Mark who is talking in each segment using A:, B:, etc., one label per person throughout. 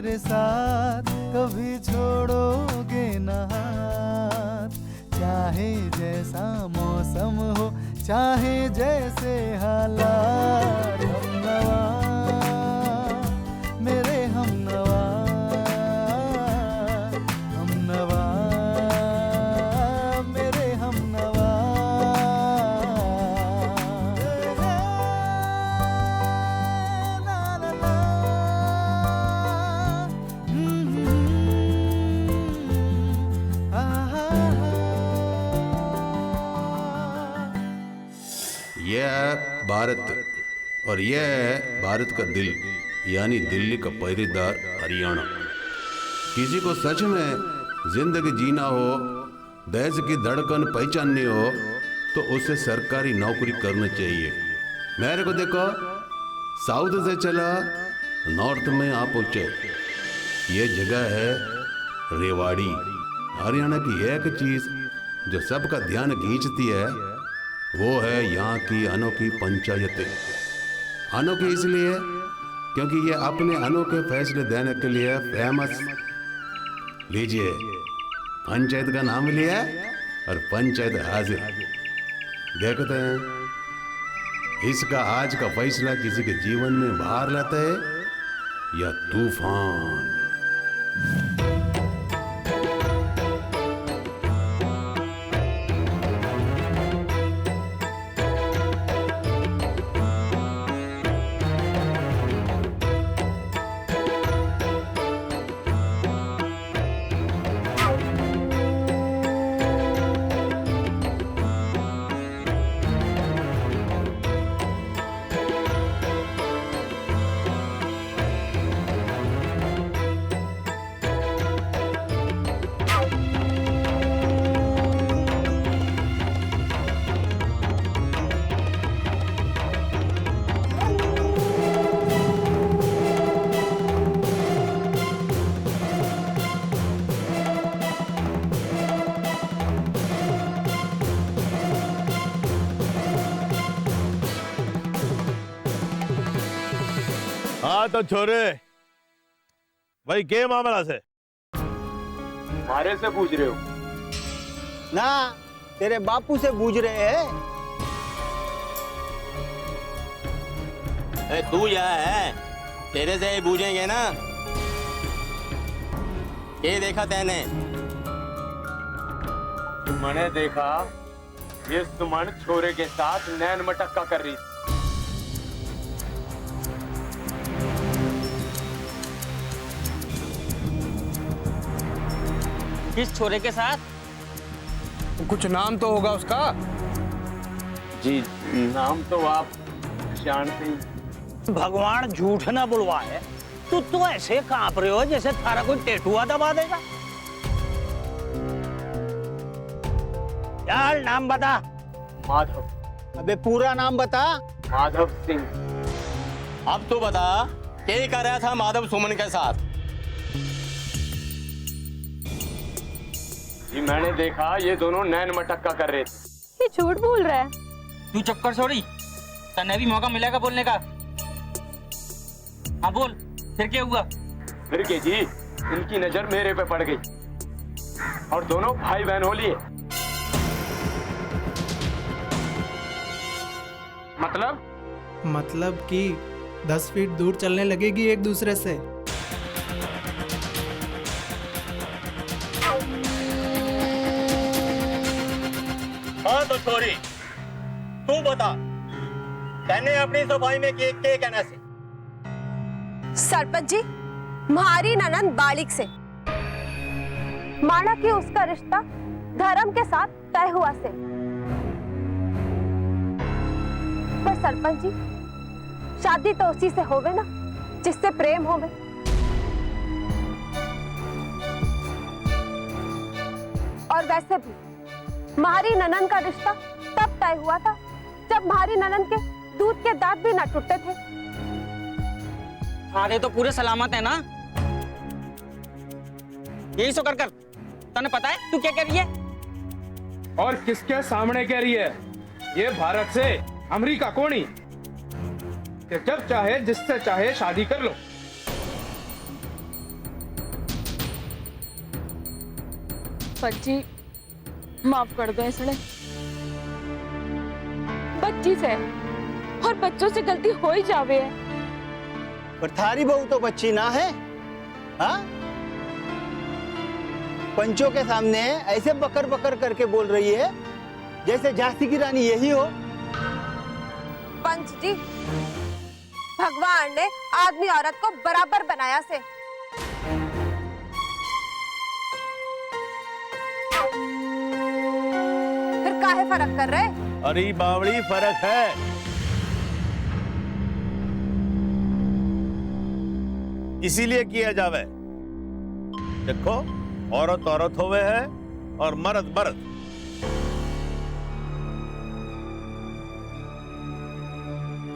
A: मेरे साथ कभी छोड़ोगे न हाथ। चाहे जैसा मौसम हो, चाहे जैसे हालात, हमनवा मेरे हमनवा, हमनवा मेरे हमनवा। ला ला ला,
B: यह है भारत और यह है भारत का दिल, यानी दिल्ली का पहरेदार हरियाणा। किसी को सच में जिंदगी जीना हो, देश की धड़कन पहचाननी हो, तो उसे सरकारी नौकरी करनी चाहिए। मेरे को देखो, साउथ से चला नॉर्थ में आ पहुंचे। ये जगह है रेवाड़ी। हरियाणा की एक चीज जो सबका ध्यान खींचती है वो है यहाँ की अनोखी पंचायतें। अनोखी इसलिए क्योंकि ये अपने अनोखे फैसले देने के लिए फेमस। लीजिए, पंचायत का नाम लिया और पंचायत हाजिर। देखते हैं इसका आज का फैसला किसी के जीवन में बहार लाता है या तूफान।
C: हाँ तो छोरे भाई के मामला से
D: हमारे से पूछ रहे हो?
E: ना, तेरे बापू से पूछ रहे हैं।
F: तू यहाँ है, तेरे से ही पूछेंगे ना। ये देखा तैने?
D: मैंने देखा ये सुमन छोरे के साथ नैन मटक्का कर रही थी।
F: किस छोरे के साथ?
E: कुछ नाम तो होगा उसका।
D: जी, नाम तो आप जानते ही।
G: भगवान झूठ ना बुलवाए, तो ऐसे कांप रहे हो जैसे थारा कोई टेटुआ दबा देगा। यार नाम बता।
D: माधव।
E: अबे पूरा नाम बता।
D: माधव सिंह।
F: अब तो बता, क्या कर रहा था माधव सुमन के साथ?
D: जी मैंने देखा ये दोनों नैन मटक्का कर रहे थे।
H: ये झूठ बोल रहा है।
I: तू चुप कर छोड़ी, तन्ने भी मौका मिलेगा बोलने का। हाँ बोल, फिर क्या हुआ?
D: फिर के जी, इनकी नजर मेरे पे पड़ गई और दोनों भाई बहन हो लिए।
A: मतलब कि 10 फीट दूर चलने लगेगी एक दूसरे से।
F: हाँ तो छोरी, तू बता, तैने अपनी सफाई में के कहना से?
H: सरपंच जी, म्हारी ननंद बालिक से माना कि उसका रिश्ता धर्म के साथ तय हुआ से। पर सरपंच जी, शादी तो उसी से होवे ना जिससे प्रेम होवे। और वैसे भी म्हारी ननंद का रिश्ता तब तय हुआ था जब म्हारी ननंद के दूध के दांत भी ना टूटे थे।
I: आधे तो पूरे सलामत है ना? यही सो कर तने पता है तू क्या कह रही है?
J: और किसके सामने कह रही है? ये भारत से अमेरिका कोनी कि जब चाहे जिससे चाहे शादी कर लो।
H: पंजी माफ कर दो इसने बच्ची से और बच्चों से गलती हो ही जावे है।
E: पर थारी बहू तो बच्ची ना है। हाँ, पंचों के सामने ऐसे बकर बकर करके बोल रही है जैसे झांसी की रानी यही हो।
H: पंच जी, भगवान ने आदमी औरत को बराबर बनाया से। फिर काहे फर्क कर रहे?
C: अरे बावड़ी फर्क है। इसीलिए किया जावे। देखो, औरत औरत होवे है और मर्द मर्द।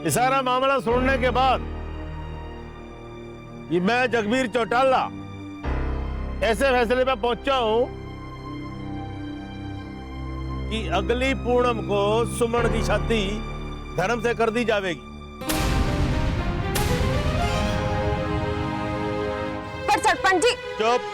C: ये सारा मामला सुनने के बाद ये मैं जगबीर चौटाला ऐसे फैसले पे पहुंचा हूं कि अगली पूनम को सुमन की शादी धर्म से कर दी जाएगी।
H: पर सरपंच जी।
C: चुप।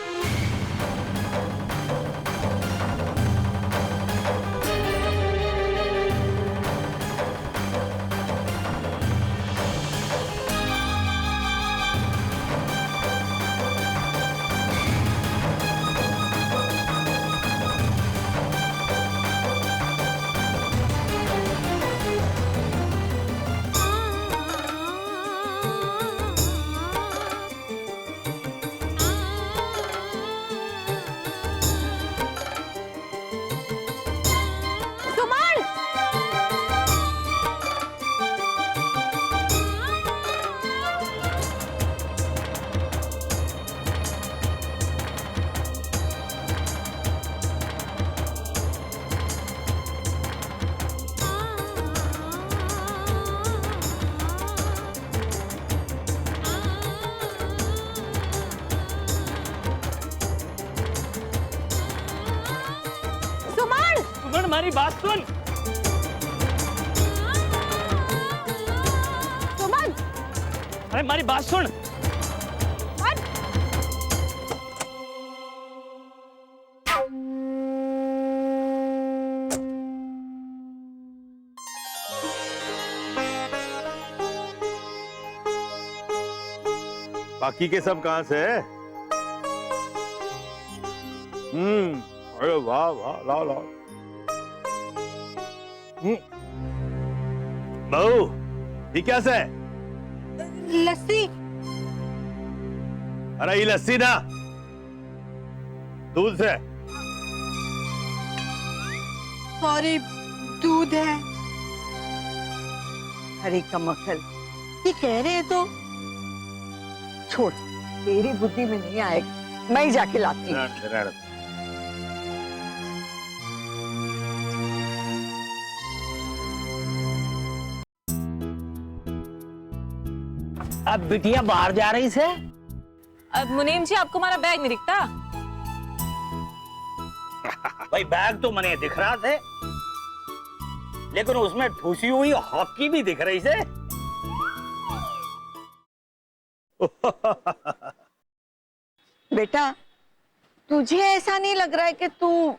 G: हमारी बात सुन।
H: सुमन,
G: अरे हमारी बात सुन।
C: बाकी के सब कहां से? अरे वाह वाह, लाओ लाओ। बहू, ये क्या से?
H: लस्सी।
C: अरे ये लस्सी ना, दूध से।
K: सॉरी, दूध है। हरी कमक्खल, ये कह रहे हैं तो छोड़, तेरी बुद्धि में नहीं आएगा, मैं ही जाके लाती हूँ।
G: अब बिटिया बाहर जा रही से?
L: अब मुनीम जी, आपको हमारा बैग नहीं दिखता?
G: भाई बैग तो मने दिख रहा थे, लेकिन उसमें ठूसी हुई हॉकी भी दिख रही से।
K: बेटा, तुझे ऐसा नहीं लग रहा है कि तू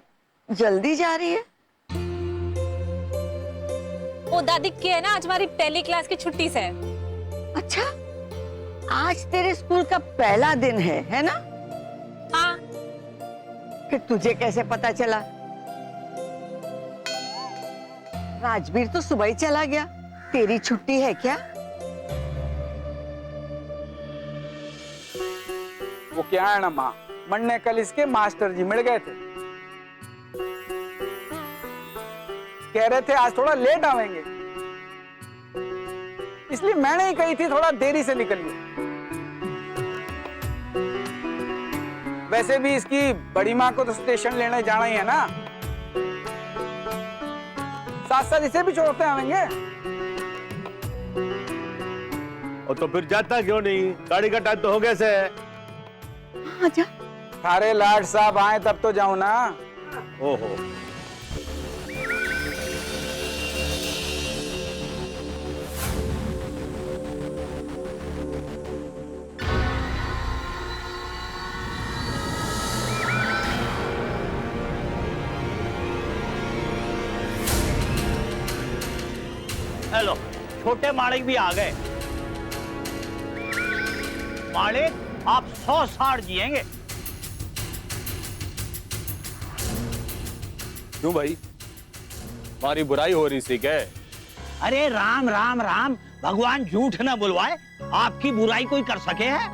K: जल्दी जा रही है?
L: वो दादी की है ना, आज हमारी पहली क्लास की छुट्टी से।
K: अच्छा, आज तेरे स्कूल का पहला दिन है ना?
L: हाँ।
K: फिर तुझे कैसे पता चला? राजवीर तो सुबह ही चला गया, तेरी छुट्टी है क्या?
J: वो क्या है ना माँ, मन्ने कल इसके मास्टर जी मिल गए थे, कह रहे थे आज थोड़ा लेट आवेंगे, इसलिए मैंने ही कही थी थोड़ा देरी से निकलिए। वैसे भी इसकी बड़ी माँ को तो स्टेशन लेने जाना ही है ना, साथ साथ इसे भी छोड़ते आवेंगे।
C: और तो फिर जाता क्यों नहीं? गाड़ी का टाइम तो हो गया से।
K: आजा।
J: अरे लाड साहब आए तब तो जाऊं ना।
C: ओहो,
G: छोटे मालिक भी आ गए। मालिक, आप 100 साल जिएंगे।
J: क्यों भाई, हमारी बुराई हो रही थी क्या?
G: अरे राम राम राम, भगवान झूठ न बुलवाए, आपकी बुराई कोई कर सके है?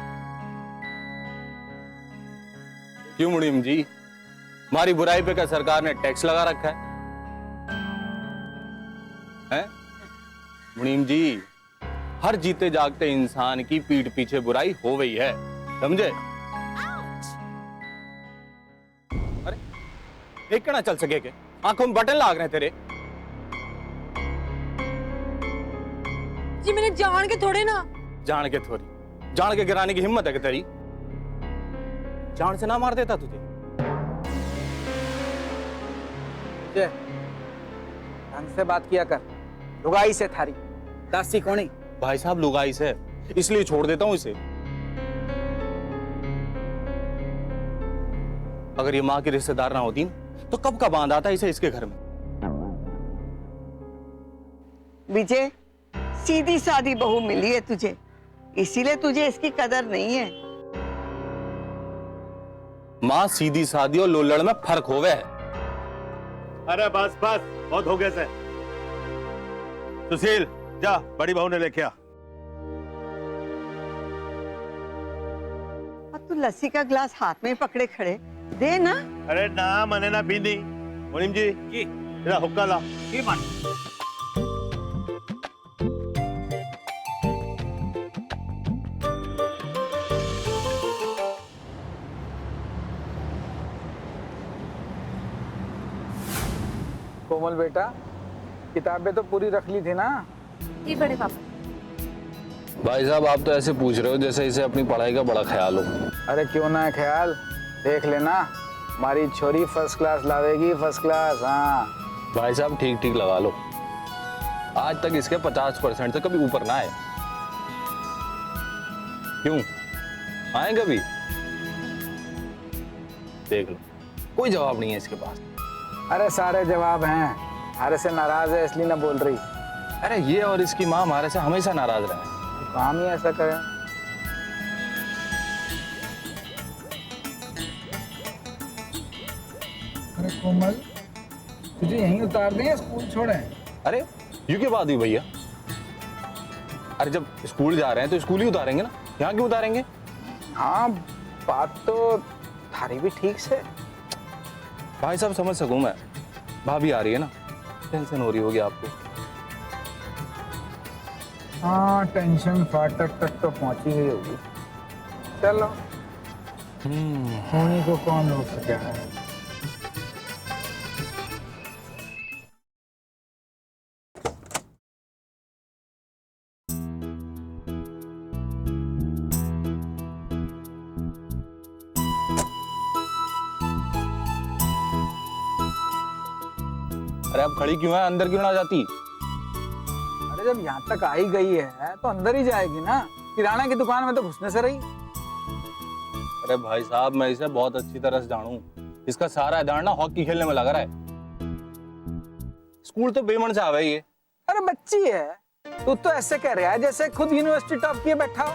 J: क्यों मुनीम जी, हमारी बुराई पे क्या सरकार ने टैक्स लगा रखा है? हैं? मुनीम जी, हर जीते जागते इंसान की पीठ पीछे बुराई हो गई है, समझे? अरे एक कहना चल सके के आंखों में बटन लाग रहे हैं तेरे।
L: जी मैंने जान के थोड़े ना।
J: जान के थोड़ी, जान के गिराने की हिम्मत है कि तेरी? जान से ना मार देता तुझे?
M: ढंग से बात किया कर, लुगाई से थारी दासी कौन है?
J: भाई साहब लुगाई से, इसलिए छोड़ देता हूं इसे। अगर ये माँ की रिश्तेदार ना होती तो कब का बांध आता इसे इसके घर में।
K: विजय, सीधी सादी बहू मिली है तुझे, इसीलिए तुझे इसकी कदर नहीं है।
J: माँ सीधी सादी और लोलड़ में फर्क होवे है।
C: अरे बस बस, बहुत हो गया से। सुशील, जा बड़ी बहू ने लेके आ।
K: अब तू लस्सी का ग्लास हाथ में पकड़े खड़े, दे ना।
C: अरे ना मने ना पीनी। मुनीम जी, तेरा हुक्का ला।
M: कोमल बेटा, किताबें तो पूरी रख ली थी ना?
H: जी बड़े पापा।
J: भाई साहब आप तो ऐसे पूछ रहे हो जैसे इसे अपनी पढ़ाई का बड़ा ख्याल हो।
M: अरे क्यों ना है ख्याल, देख लेना हमारी छोरी फर्स्ट क्लास लावेगी, फर्स्ट क्लास। हाँ
J: भाई साहब ठीक ठीक लगा लो, आज तक इसके 50% से कभी ऊपर ना आए। क्यों आए कभी? देख लो, कोई जवाब नहीं है इसके पास।
M: अरे सारे जवाब हैं, हमारे से नाराज है इसलिए ना बोल रही।
J: अरे ये और इसकी माँ हमारे से हमेशा नाराज रहे।
M: काम ही ऐसा करे। अरे कोमल, तुझे यहीं उतार दें या स्कूल छोड़े?
J: अरे यू की बात हुई भैया? अरे जब स्कूल जा रहे हैं तो स्कूल ही उतारेंगे ना, यहाँ क्यों उतारेंगे?
M: हाँ बात तो थारी भी ठीक से।
J: भाई साहब समझ सकूं मैं, भाभी आ रही है ना, टेंशन हो रही होगी आपको।
M: हाँ टेंशन फाटक तक तो पहुंची गई होगी। चलो, होने को कौन रोक सके है।
J: अरे अब खड़ी क्यों है, अंदर क्यों ना जाती?
M: अरे जब यहाँ तक आई गई है तो अंदर ही जाएगी ना, किराना की दुकान में तो घुसने से रही।
J: अरे भाई साहब मैं इसे बहुत अच्छी तरह से जानूं, इसका सारा ध्यान ना हॉकी खेलने में लगा रहा है। स्कूल तो बेमन से आवे ये।
M: अरे बच्ची है, तू तो ऐसे कह रहा है जैसे खुद यूनिवर्सिटी टॉप किए बैठा हो।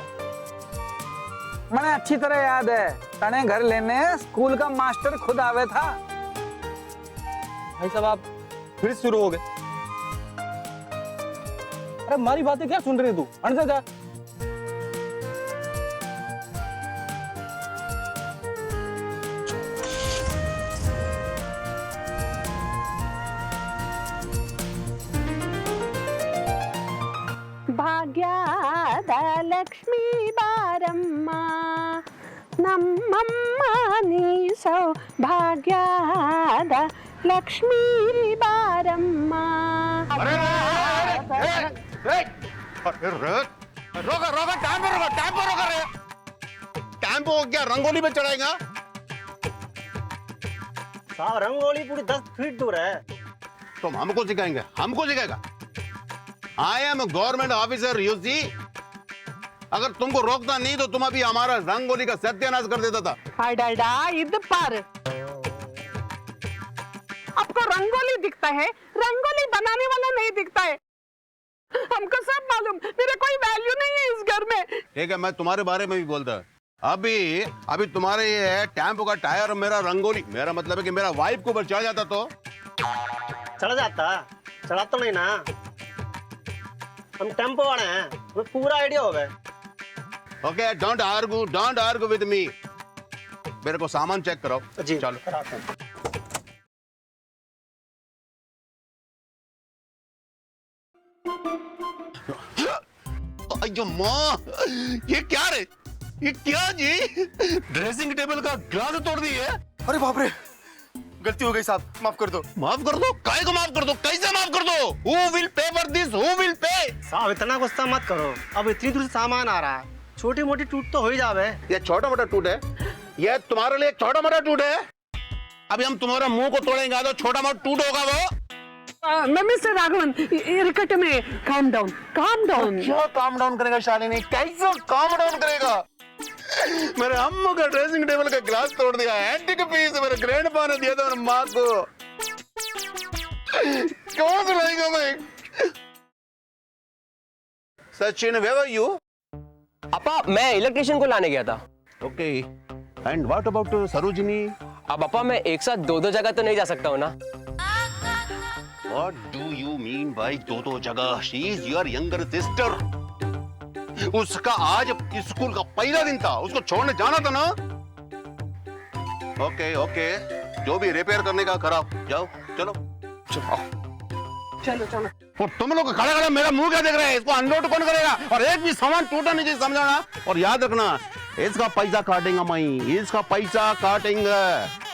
M: मैंने अच्छी तरह याद है, तने घर लेने स्कूल का मास्टर खुद आवे था।
J: भाई साहब आप फिर शुरू हो गए। अरे हमारी बातें क्या सुन रही तू, अंदर जा।
H: ಭಾಗ್ಯದ ಲಕ್ಷ್ಮೀ ಬಾರಮ್ಮ ನಮ್ಮಮ್ಮ ನೀ ಸೌಭಾಗ್ಯದ ಲಕ್ಷ್ಮೀ ಬಾರಮ್ಮ
B: रोका रोका, टाइम पे रोका, टाइम पे रोका रे। टाइम पे हो गया, रंगोली में चढ़ाएगा।
G: साहब रंगोली पूरी 10 फीट दूर है।
B: तुम हमको सिखाएंगे, हमको सिखाएगा? I am government officer UC. अगर तुमको रोकता नहीं तो तुम अभी हमारा रंगोली का सत्यानाश कर देता था।
H: अडडा इध पर आपको रंगोली दिखता है, रंगोली बनाने वाला नहीं दिखता है।
K: हमको सब मालूम, मेरा कोई वैल्यू नहीं है इस घर में।
B: ठीक है, मैं तुम्हारे बारे में भी बोलता। अभी तुम्हारे ये टेम्पो का टायर मेरा रंगोली, मेरा मतलब है कि मेरा वाइफ को ऊपर चढ़ जाता तो
F: चढ़ जाता, चढ़ा तो नहीं ना, हम टेम्पो वाले हैं, हमें पूरा आइडिया होगा।
B: Okay, don't argue with me. मेरे को सामान चेक कराओ
F: जी
B: चलो। अयो माँ, ये क्या रे, ये क्या जी, ड्रेसिंग टेबल का ग्लास तोड़ दी है।
F: अरे बाप रे, गलती हो गई साहब, माफ कर दो।
B: माफ कर दो? काहे को माफ कर दो, कैसे माफ कर दो? Who will pay for this? Who will pay?
F: साहब इतना गुस्सा मत करो, अब इतनी दूर से सामान आ रहा है, छोटी मोटी टूट तो हो ही जावे।
B: ये छोटा मोटा टूट है, ये तुम्हारे लिए छोटा मोटा टूट है। अभी हम तुम्हारा मुंह को तोड़ेंगे तो छोटा मोटा टूट होगा वो।
K: मिस्टर राघवन, इरकट में काम डाउन।
B: क्या काम डाउन करेगा शालिनी, कैसे काम डाउन करेगा? मेरे अम्मू का ड्रेसिंग टेबल का ग्लास तोड़ दिया, एंटीक पीस मेरे ग्रैंडपा ने दिया था मेरे माँ को। कौन सुनाएगा मैं? Sachin, where were you?
N: अपा, मैं इलेक्ट्रिशियन को लाने गया था।
B: Okay, and what about Sarojini?
N: अब अपा, मैं एक साथ दो जगह तो नहीं जा सकता हूँ ना।
B: What do you mean by दो जगह? She is your younger sister. उसका आज स्कूल का पहला दिन था, उसको छोड़ने जाना था ना। ओके, जो भी रिपेयर करने का कराओ, जाओ चलो। और तुम लोग खड़े खड़े मेरा मुंह क्या देख रहे हैं? इसको अनलोड कौन करेगा? और एक भी सामान टूटा नहीं चाहिए, समझाना। और याद रखना, इसका पैसा काटेंगे मैं, इसका पैसा काटेंगे।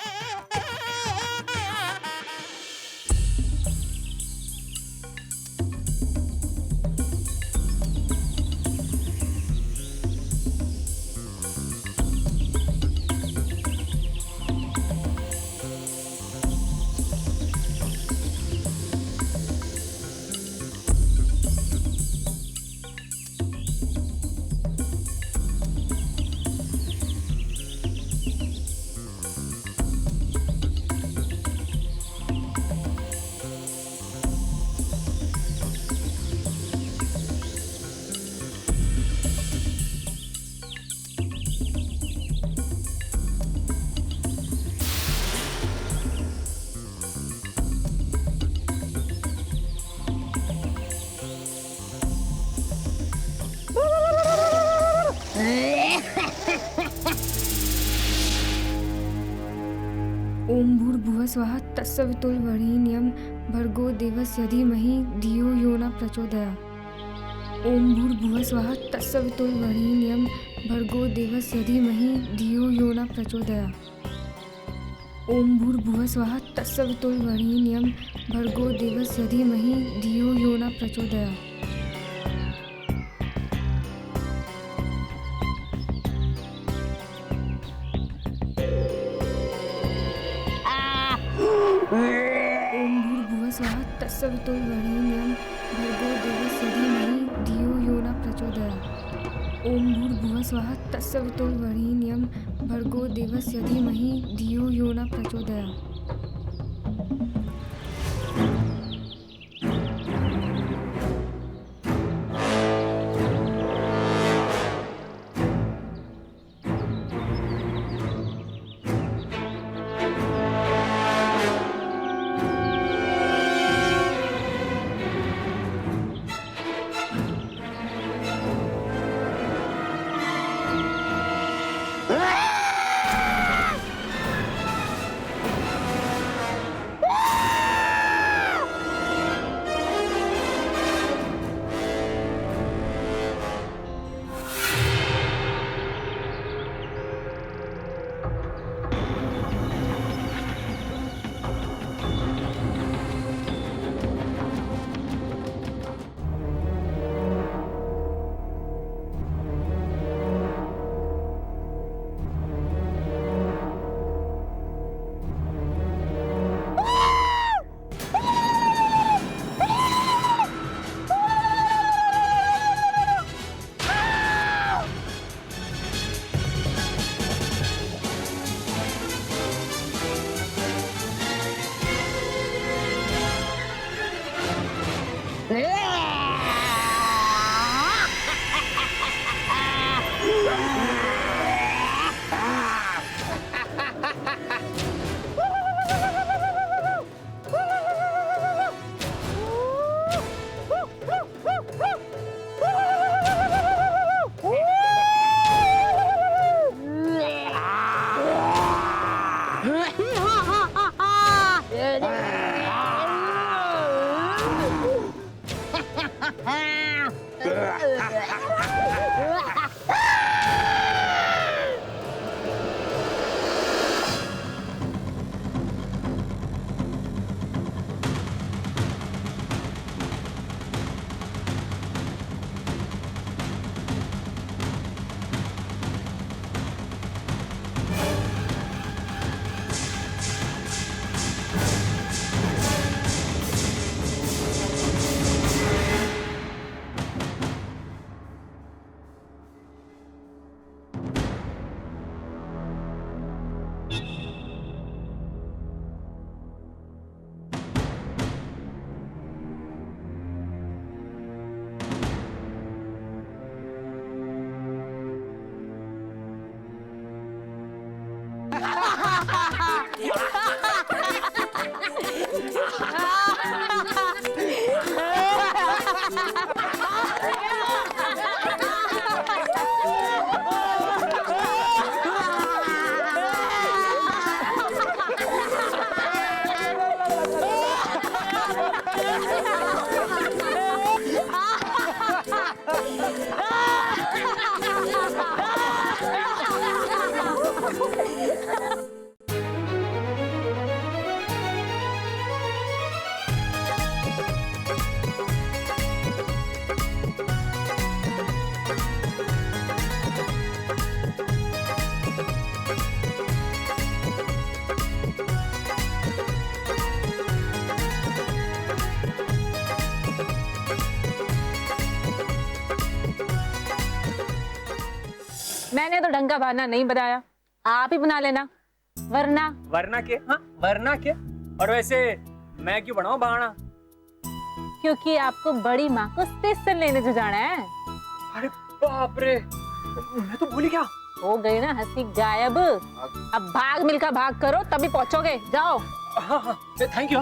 O: ओम भूर्भुवः स्वः तत्सवितुर्वरेण्यं भर्गो देवस्य धीमहि धियो यो न प्रचोदयात्। ओम भूर्भुवः स्वः तत्सवितुर्वरेण्यं भर्गो देवस्य धीमहि धियो यो न प्रचोदयात्। ओम भूर्भुवः स्वः तत्सवितुर्वरेण्यं भर्गो देवस्य धीमहि धियो यो न प्रचोदयात्। तत्सवितुर्वरेण्यं भर्गो देवस्य धीमहि धियो यो न प्रचोदयात्। ओम भूर्भुवः स्वः तत्सवितुर्वरेण्यं भर्गो देवस्य धीमहि धियो यो न प्रचोदयात्।
L: मैंने तो ढंग का बहाना नहीं बनाया, आप ही बना लेना, वरना
I: वरना के? हाँ, वरना के? और वैसे मैं क्यों बनाऊं बहाना?
L: क्योंकि आपको बड़ी माँ को स्टेशन लेने जो जाना है।
I: अरे बाप रे, मैं तो भूल ही गया।
L: हो गई ना हंसी गायब। अब भाग मिलकर भाग करो तभी पहुंचोगे। जाओ।
I: हाँ हाँ, थैंक यू।